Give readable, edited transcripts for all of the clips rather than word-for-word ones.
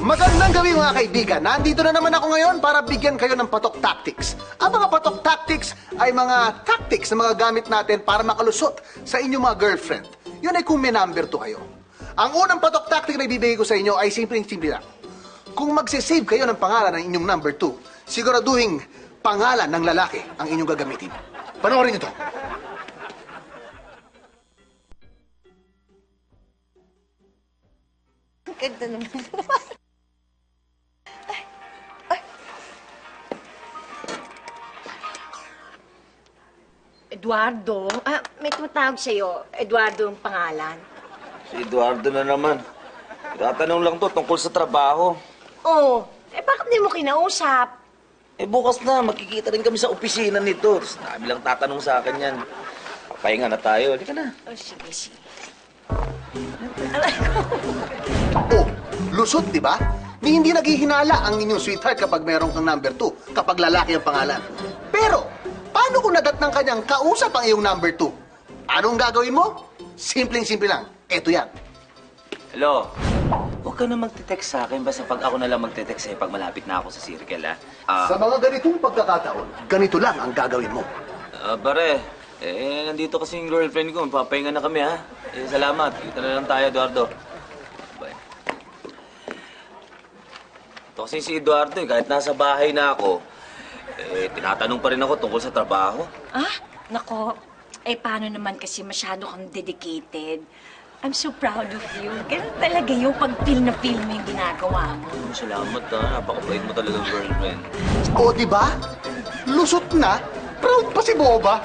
Magandang gabi mga kaibigan. Nandito na naman ako ngayon para bigyan kayo ng patok tactics. Ang mga patok tactics ay mga tactics na mga gamit natin para makalusot sa inyong mga girlfriend. Yun ay kung may number 2 kayo. Ang unang patok tactic na ibibigay ko sa inyo ay simpleng-simple lang. Kung magsisave kayo ng pangalan ng inyong number 2, siguraduhin pangalan ng lalaki ang inyong gagamitin. Panoorin nyo to. Ganda naman. Eduardo? May tumatawag sa'yo. Eduardo ang pangalan. Si Eduardo na naman. Tatanong lang to tungkol sa trabaho. Oh, bakit di mo kinausap? Bukas na, magkikita rin kami sa opisina nito. Tapos dami lang tatanong sa akin yan. Papahinga na tayo. Halika na. Oh, sige. Oh, lusot, di ba? Hindi naghihinala ang inyong sweetheart kapag meron kang number 2, kapag lalaki ang pangalan. Pero, paano kung nadat ng kanyang kausap ang iyong number 2? Anong gagawin mo? Simpleng-simple lang. Eto yan. Hello? Huwag ka na magte-text sa akin. Basta pag ako na lang magte-text sa'yo pag malapit na ako sa circle, ha? Sa mga ganitong pagkakataon, ganito lang ang gagawin mo. Bare, nandito kasi yung girlfriend ko. Papahinga na kami, ha? Salamat. Kita na lang tayo, Eduardo. Bye. Ito kasi si Eduardo, kahit nasa bahay na ako, tinatanong pa rin ako tungkol sa trabaho. Nako. Paano naman kasi masyado kang dedicated? I'm so proud of you. Ganun talaga yung pag-feel na feel mo yung ginagawa mo. Salamat, ha? Napakabait mo talagang girlfriend. O, di ba? Lusot na. Proud pa si Boba.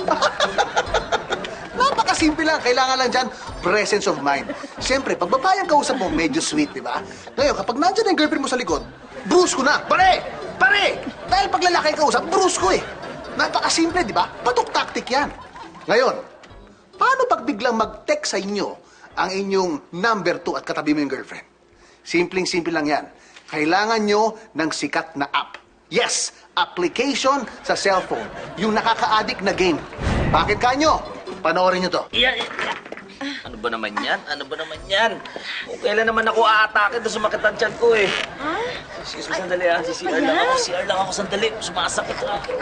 Napakasimple lang. Kailangan lang dyan, presence of mind. Siyempre, pag babae ang kausap mo, medyo sweet, di ba? Ngayon, kapag nandyan ang girlfriend mo sa likod, brusko na. Pare! Dahil pag lalaki ang kausap, brusko eh. Napakasimple, di ba? Patok tactic yan. Ngayon, paano pag biglang mag-text sa inyo ang inyong number 2 at katabi mo yung girlfriend? Simpleng-simple lang yan. Kailangan nyo ng sikat na app. Yes, application sa cellphone. Yung nakaka-addict na game. Bakit kanyo? Panoorin nyo to. Ano ba naman yan? O kailan naman ako aatake doon sumakit ang tiyan ko eh. Excuse me, sandali ha. CR lang ako sandali. Sumasakit ako.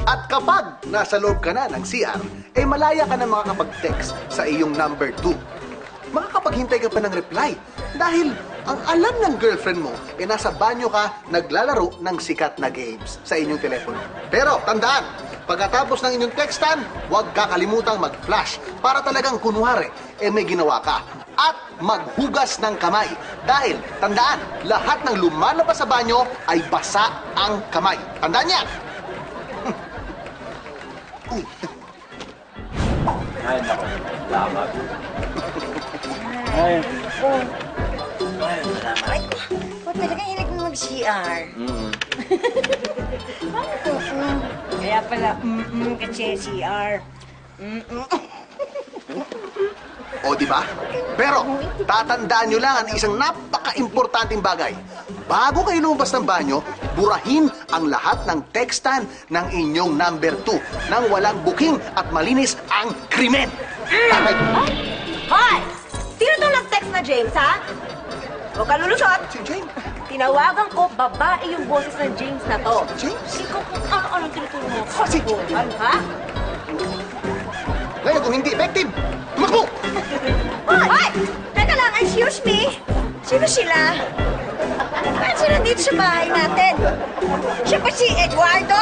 At kapag nasa loob ka na ng CR, malaya ka na makakapag-text sa iyong number 2. Makakapaghintay ka pa ng reply dahil ang alam ng girlfriend mo nasa banyo ka naglalaro ng sikat na games sa inyong telepono. Pero tandaan, pagkatapos ng inyong textan, huwag kakalimutang mag-flash para talagang kunwari may ginawa ka. At maghugas ng kamay dahil tandaan, lahat ng lumalabas sa banyo ay basa ang kamay. Tandaan yan! Ay, naku. Salamat. Talagang hilig mo mag-CR. Kaya pala, kasi CR. O, di ba? Pero, tatandaan nyo lang ang isang napaka-importanting bagay. Bago kayo lumabas ng banyo, burahin ang lahat ng textan ng inyong number 2 nang walang booking at malinis ang krimen. Hoy! Sino itong nag-text na James, ha? Huwag ka lulusot. Si Jane. Tinawagan ko, babae yung boses ng James na to. James? Ikaw kung ano-ano tinuturo mo. Si James. Ha? Ngayon, kung hindi effective, tumakbo! Hoy! Teka lang, excuse me. Sino sila? Bakit sila dito sa bahay natin? Siya pa si Eduardo?